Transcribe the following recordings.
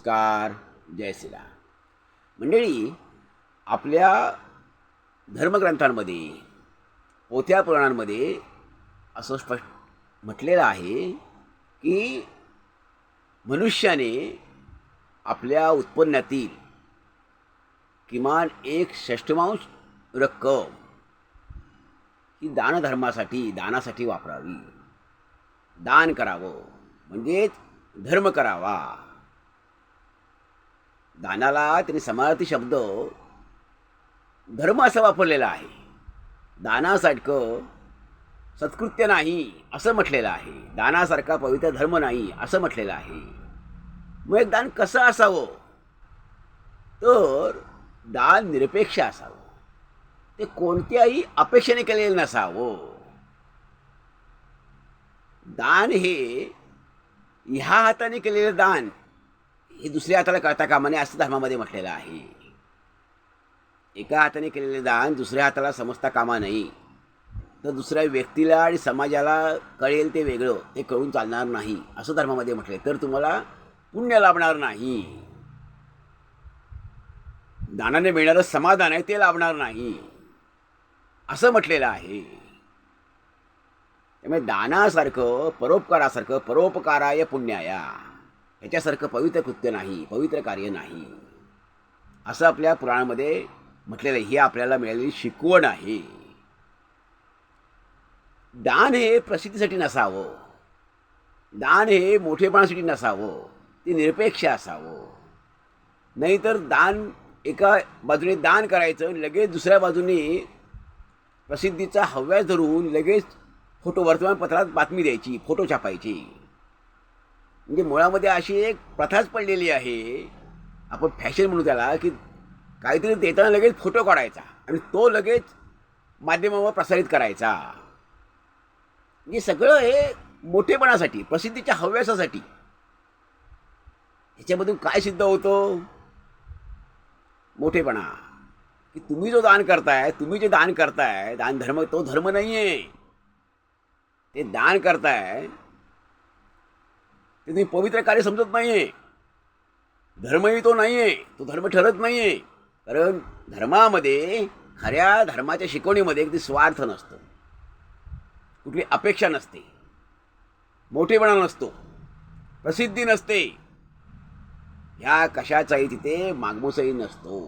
नमस्कार. जय श्रीराम. मंडळी, आपल्या धर्मग्रंथांमध्ये, पोथ्या पुराणांमध्ये असं स्पष्ट म्हटलेलं आहे की मनुष्याने आपल्या उत्पन्नातील किमान 1/6 रक्कम ही दानासाठी वापरावी. दान करावं म्हणजेच धर्म करावा. दानाला त्यांनी समानार्थी शब्द धर्म असा वापरलेला आहे. दानासारखं सत्कृत्य नाही असं म्हटलेलं आहे. दानासारखा पवित्र धर्म नाही असं म्हटलेलं आहे. मग एक दान कसं असावं? तर दान निरपेक्ष असावं. ते कोणत्याही अपेक्षेने केलेलं नसावं. दान हे ह्या हाताने केलेलं दान हे दुसऱ्या हाताला कळता कामा नये असं धर्मामध्ये म्हटलेलं आहे. एका हाताने केलेले दान दुसऱ्या हाताला समजता कामा नये. तर दुसऱ्या व्यक्तीला आणि समाजाला कळेल ते वेगळं, ते कळून चालणार नाही असं धर्मामध्ये म्हटले. तर तुम्हाला पुण्य लाभणार नाही. दानाने मिळणारं समाधान आहे ते लाभणार नाही असं म्हटलेलं आहे. त्यामुळे दानासारखं, परोपकारासारखं, परोपकाराय पुण्याया ह्याच्यासारखं पवित्र कृत्य नाही, पवित्र कार्य नाही असं आपल्या पुराणामध्ये म्हटलेलं आहे. ही आपल्याला मिळालेली शिकवण आहे. दान हे प्रसिद्धीसाठी नसावं. दान हे मोठेपणासाठी नसावं. ते निरपेक्ष असावं. नाहीतर दान एका बाजूने दान करायचं, लगेच दुसऱ्या बाजूने प्रसिद्धीचा हव्यास धरून लगेच फोटो वर्तमानपत्रात बातमी द्यायची, फोटो छापायची. म्हणजे मुळामध्ये अशी एक प्रथाच पडलेली आहे. आपण फॅशन म्हणू त्याला, की काहीतरी देताना लगेच फोटो काढायचा आणि तो लगेच माध्यमावर प्रसारित करायचा. म्हणजे सगळं हे मोठेपणासाठी, प्रसिद्धीच्या हव्यासासाठी. ह्याच्यामधून काय सिद्ध होतं? मोठेपणा. की तुम्ही जो दान करताय, तुम्ही जे दान करताय, दान धर्म, तो धर्म नाही आहे. ते दान करताय ते तुम्ही पवित्र कार्य समजत नाही आहे. धर्मही तो नाही आहे, तो धर्म ठरत नाही आहे. कारण धर्मामध्ये, खऱ्या धर्माच्या शिकवणीमध्ये अगदी स्वार्थ नसतो, कुठली अपेक्षा नसते, मोठेपणा नसतो, प्रसिद्धी नसते, ह्या कशाचाही तिथे मागमूसही नसतो.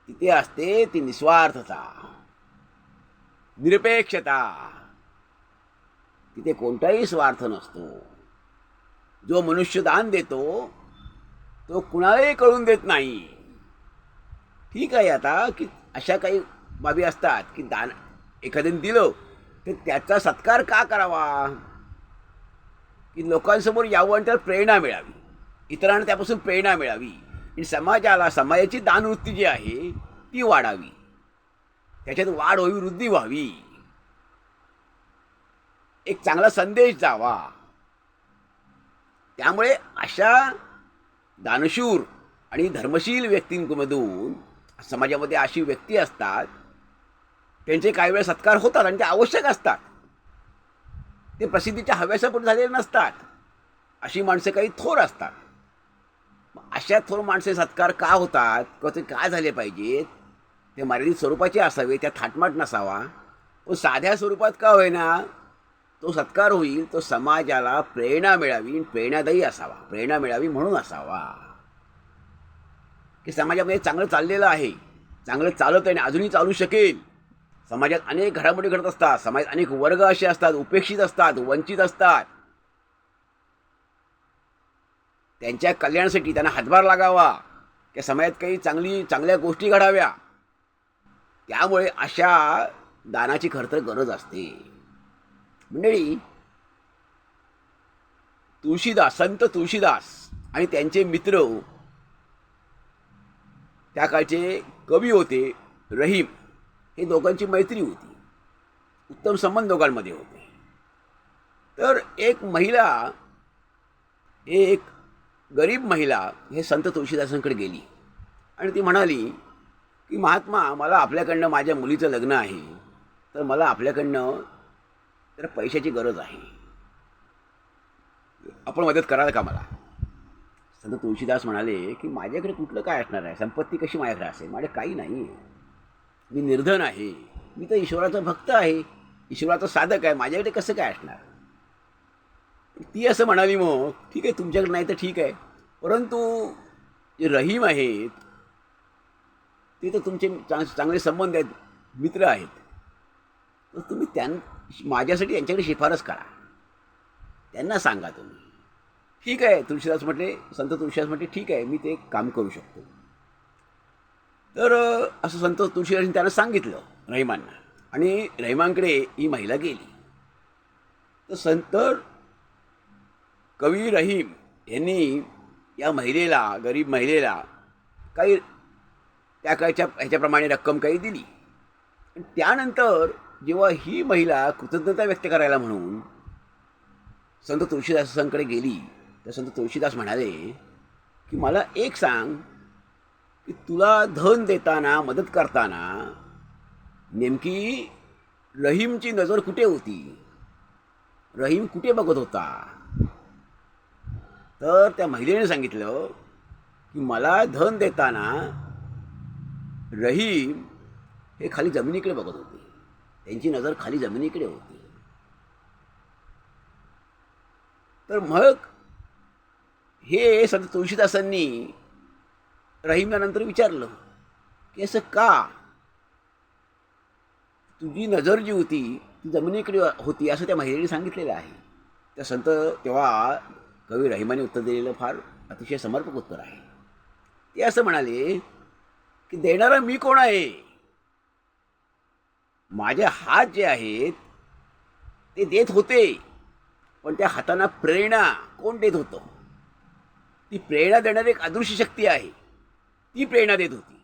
तिथे असते ती निस्वार्थता, निरपेक्षता. तिथे कोणताही स्वार्थ नसतो. जो मनुष्य दान देतो तो कुणालाही कळून देत नाही. ठीक आहे, आता की अशा काही बाबी असतात की दान एखाद्याने दिलं तर त्याचा सत्कार का करावा? की लोकांसमोर यावं आणि त्याला प्रेरणा मिळावी, इतरांना त्यापासून प्रेरणा मिळावी आणि समाजाला, समाजाची दानवृत्ती जी आहे ती वाढावी, त्याच्यात वाढ व्हावी, वृद्धी व्हावी, एक चांगला संदेश जावा. त्यामुळे अशा दानशूर आणि धर्मशील व्यक्तींमधून समाजामध्ये अशी व्यक्ती असतात, त्यांचे काही वेळा सत्कार होतात आणि ते आवश्यक असतात. ते प्रसिद्धीच्या हव्यासापोटी झालेले नसतात. अशी माणसं काही थोर असतात. अशा थोर माणसे सत्कार का होतात किंवा ते काय झाले पाहिजेत? ते मर्यादित स्वरूपाचे असावे, त्या थाटमाट नसावा. तो साध्या स्वरूपात का होईना तो सत्कार होईल, तो समाजाला प्रेरणा मिळावी, प्रेरणादायी असावा, प्रेरणा मिळावी म्हणून असावा. की समाजामध्ये चांगलं चाललेलं आहे, चांगलं चालत आहे आणि अजूनही चालू शकेल. समाजात अनेक घडामोडी घडत असतात. समाजात अनेक वर्ग असे असतात, उपेक्षित असतात, वंचित असतात. त्यांच्या कल्याणासाठी त्यांना हातभार लागावा, त्या समाजात काही चांगल्या गोष्टी घडाव्या. त्यामुळे अशा दानाची खरं तर गरज असते. मंडळी, संत तुळशीदास आणि त्यांचे मित्र, त्या काळचे कवी होते रहीम, हे दोघांची मैत्री होती. उत्तम संबंध दोघांमध्ये होते. तर एक गरीब महिला हे संत तुळशीदासांकडे गेली आणि ती म्हणाली की महात्मा, मला आपल्याकडनं माझ्या मुलीचं लग्न आहे, तर मला आपल्याकडनं तर पैशाची गरज आहे, आपण मदत कराल का मला? संत तुळशीदास म्हणाले की माझ्याकडे कुठलं काय असणार आहे, संपत्ती कशी माझ्याकडे असेल, माझे काही नाही, मी निर्धन आहे, मी तर ईश्वराचा भक्त आहे, ईश्वराचा साधक आहे, माझ्याकडे कसं काय असणार. ती असं म्हणाली, मग ठीक आहे तुमच्याकडे नाही तर ठीक आहे, परंतु जे रहीम आहेत ते तर तुमचे चांगले संबंध आहेत, मित्र आहेत, तर तुम्ही माझ्यासाठी यांच्याकडे शिफारस करा, त्यांना सांगा तुम्ही. ठीक आहे, तुळशीदास म्हटले, संत तुळशीदास म्हटले ठीक आहे, मी ते काम करू शकतो. तर असं संत तुळशीदासांनी त्यांना सांगितलं रहिमांना, आणि रहिमांकडे ही महिला गेली. तर संत कवी रहीम यांनी या महिलेला, गरीब महिलेला काही त्या काळच्या ह्याच्याप्रमाणे रक्कम काही दिली. त्यानंतर जेव्हा ही महिला कृतज्ञता व्यक्त करायला म्हणून संत तुळशीदासांकडे गेली, तर संत तुळशीदास म्हणाले की मला एक सांग की तुला धन देताना, मदत करताना नेमकी रहीमची नजर कुठे होती, रहीम कुठे बघत होता. तर त्या महिलेने सांगितलं की मला धन देताना रहीम हे खाली जमिनीकडे बघत होते, त्यांची नजर खाली जमिनीकडे होती. तर मग हे संत तुळशीदासांनी रहीमला नंतर विचारलं की असं का, तुझी नजर जी होती ती जमिनीकडे होती असं त्या महिलेने सांगितलेलं आहे. त्या संत तेव्हा कवी रहिमाने उत्तर दिलेलं फार अतिशय समर्पक उत्तर आहे. ते असं म्हणाले की देणारा मी कोण आहे, माझे हात जे आहेत ते देत होते, पण त्या हातांना प्रेरणा कोण देत होतं, ती प्रेरणा देणारी एक अदृश्य शक्ती आहे, ती प्रेरणा देत होती.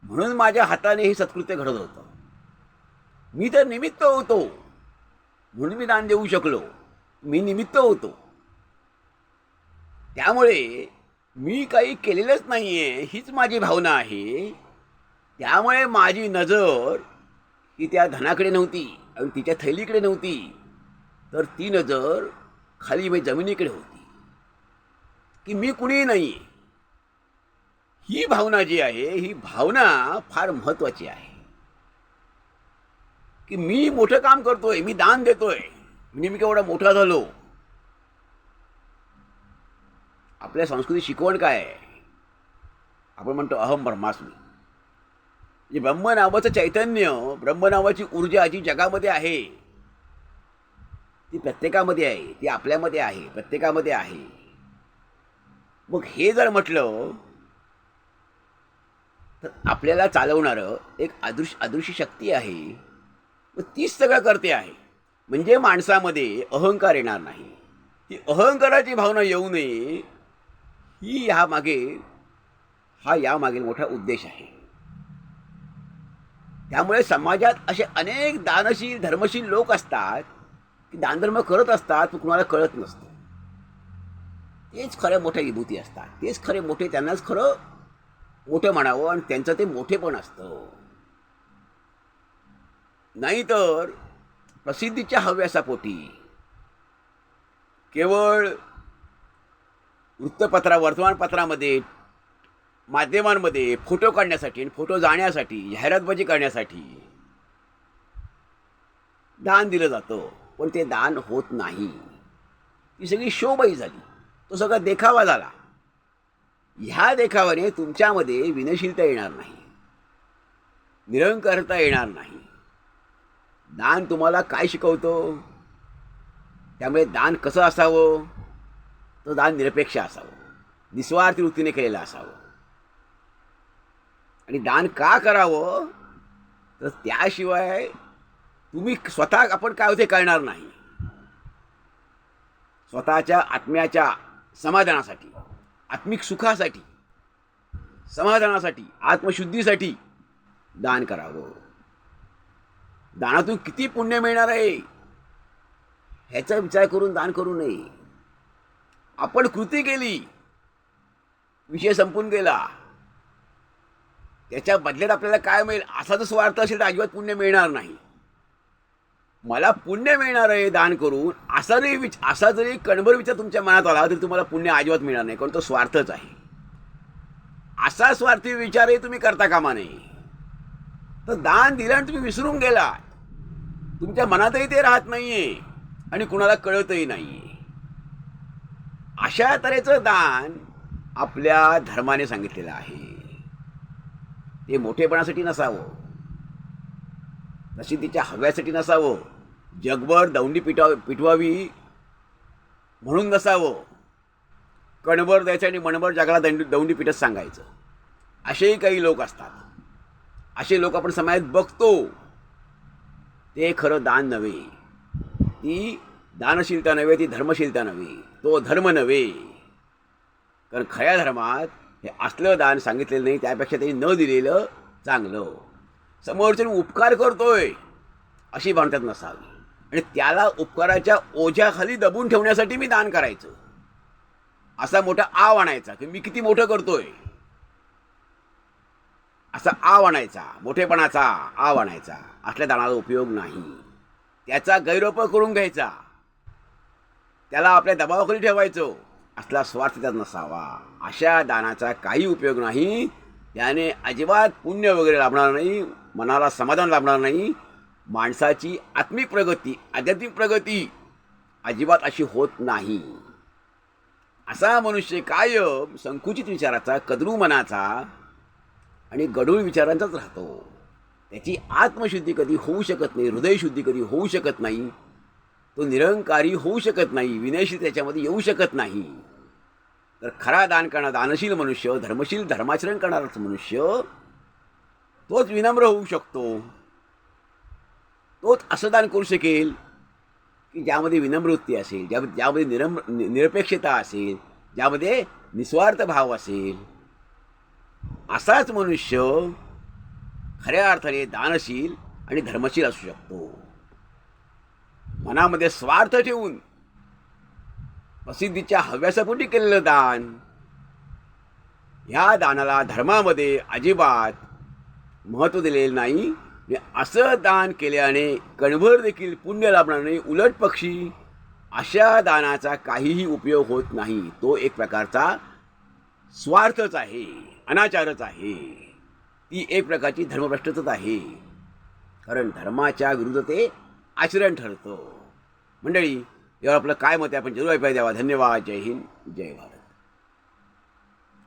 म्हणून माझ्या हाताने हे सत्कृत्य घडत होतं. मी तर निमित्त होतो, म्हणून मी दान देऊ शकलो, मी निमित्त होतो. त्यामुळे मी काही केलेलंच नाही आहे हीच माझी भावना आहे. त्यामुळे माझी नजर ही त्या धनाकडे नव्हती आणि तिच्या थैलीकडे नव्हती, तर ती नजर खाली जमिनीकडे होती की मी कुणीही नाही. ही भावना जी आहे, ही भावना फार महत्त्वाची आहे की मी मोठं काम करतोय, मी दान देतोय म्हणजे मी केवढा मोठा झालो. आपल्या संस्कृती शिकवण काय आहे, आपण म्हणतो अहम ब्रह्मास्मी. म्हणजे ब्रह्म नावाचं चैतन्य, ब्रह्म नावाची ऊर्जा जी जगामध्ये आहे ती प्रत्येकामध्ये आहे, ती आपल्यामध्ये आहे, प्रत्येकामध्ये आहे. मग हे जर म्हटलं तर आपल्याला चालवणारं एक अदृश्य शक्ती आहे, व तीच सगळं करते आहे. म्हणजे माणसामध्ये अहंकार येणार नाही, ही अहंकाराची भावना येऊ नये, ही यामागील मोठा उद्देश आहे. त्यामुळे समाजात असे अनेक दानशील धर्मशील लोक असतात की दानधर्म करत असतात पण कुणाला कळत नसतं. तेच खरे मोठे विभूती असतात, तेच खरे मोठे, त्यांनाच खरं मोठं म्हणावं आणि त्यांचं ते मोठेपण असतं. नाहीतर प्रसिद्धीच्या हव्यासापोटी केवळ वर्तमानपत्रामध्ये, माध्यमांमध्ये फोटो काढण्यासाठी आणि फोटो जाण्यासाठी, जाहिरातबाजी करण्यासाठी दान दिलं जातं, पण ते दान होत नाही. ती सगळी शोबाई झाली, तो सगळा देखावा झाला. ह्या देखावाने तुमच्यामध्ये विनयशीलता येणार नाही, निरंकारता येणार नाही. दान तुम्हाला काय शिकवतो, त्यामुळे दान कसं असावं, तर दान निरपेक्ष असावं, निस्वार्थी वृत्तीने केलेलं असावं. आणि दान का करावं, तर त्याशिवाय तुम्ही स्वतः आपण काय होते कळणार नाही. स्वतःच्या आत्म्याच्या समाधानासाठी, आत्मिक सुखासाठी, समाधानासाठी, आत्मशुद्धीसाठी दान करावं. दानातून किती पुण्य मिळणार आहे ह्याचा विचार करून दान करू नये. आपण कृती केली, विषय संपून गेला, त्याच्या बदल्यात आपल्याला काय मिळेल असा जर स्वार्थ असेल तर अजिबात पुण्य मिळणार नाही. मला पुण्य मिळणार आहे दान करून असा जरी कणभर विचार तुमच्या मनात आला तरी तुम्हाला पुण्य अजिबात मिळणार नाही, कारण तो स्वार्थच आहे. असा स्वार्थी विचारही तुम्ही करता कामा नये. तर दान दिलं आणि तुम्ही विसरून गेला, तुमच्या मनातही ते राहत नाहीये आणि कुणाला कळतही नाहीये. अशा तऱ्हेचं दान आपल्या धर्माने सांगितलेलं आहे. ते मोठेपणासाठी नसावं, प्रसिद्धीच्या हव्यासाठी नसावं, जगभर दौंडी पिटवावी म्हणून नसावं, कणभर द्यायचं आणि मणभर जगाला दौंडी पिटत सांगायचं. असेही काही लोक असतात. असे लोक आपण समाजात बघतो. ते खरं दान नव्हे, ती दानशीलता नव्हे, ती धर्मशीलता नव्हे, तो धर्म नव्हे. कारण खऱ्या धर्मात हे असलं दान सांगितलेलं नाही, त्यापेक्षा त्यांनी न दिलेलं चांगलं. समोरच्याने उपकार करतोय अशी भावना नसावी आणि त्याला उपकाराच्या ओझ्याखाली दबून ठेवण्यासाठी मी दान करायचं असा मोठा आव आणायचा की मी किती मोठं करतोय, असा आव आणायचा, मोठेपणाचा आव आणायचा. असल्या दानाला उपयोग नाही. त्याचा गैरवापर करून घ्यायचा, त्याला आपल्या दबावाखाली ठेवायचं, असला स्वार्थ त्यात नसावा. अशा दानाचा काही उपयोग नाही. त्याने अजिबात पुण्य वगैरे लाभणार नाही, मनाला समाधान लाभणार नाही. माणसाची आत्मिक प्रगती, आध्यात्मिक प्रगती अजिबात अशी होत नाही. असा मनुष्य कायम संकुचित विचाराचा, कदरू मनाचा आणि गढूळ विचारांचाच राहतो. त्याची आत्मशुद्धी कधी होऊ शकत नाही, हृदयशुद्धी कधी होऊ शकत नाही, तो निरंकारी होऊ शकत नाही, विनयशील त्याच्यामध्ये येऊ शकत नाही. तर खरा दान करणारा दानशील मनुष्य, धर्मशील धर्माचरण करणाराच मनुष्य, तोच विनम्र होऊ शकतो. तोच असं दान करू शकेल की ज्यामध्ये विनम्रवृत्ती असेल, ज्यामध्ये निरपेक्षता असेल, ज्यामध्ये निस्वार्थ भाव असेल. असाच मनुष्य खऱ्या अर्थाने दानशील आणि धर्मशील असू शकतो. मनामध्ये स्वार्थ ठेवून प्रसिद्धीच्या हव्यासापोटी केलेलं दान, ह्या दानाला धर्मामध्ये अजिबात महत्त्व दिलेलं नाही. असं दान केल्याने कणभर देखील पुण्य लाभणार नाही. उलट पक्षी अशा दानाचा काहीही उपयोग होत नाही. तो एक प्रकारचा स्वार्थच आहे, अनाचारच आहे, ती एक प्रकारची धर्मभ्रष्टच आहे. कारण धर्माच्या विरुद्ध ते आचरण ठरतं. मंडळी, यावर आपलं काय मत आहे आपण जरूर ऐकायला द्यावा. धन्यवाद. जय हिंद, जय भारत.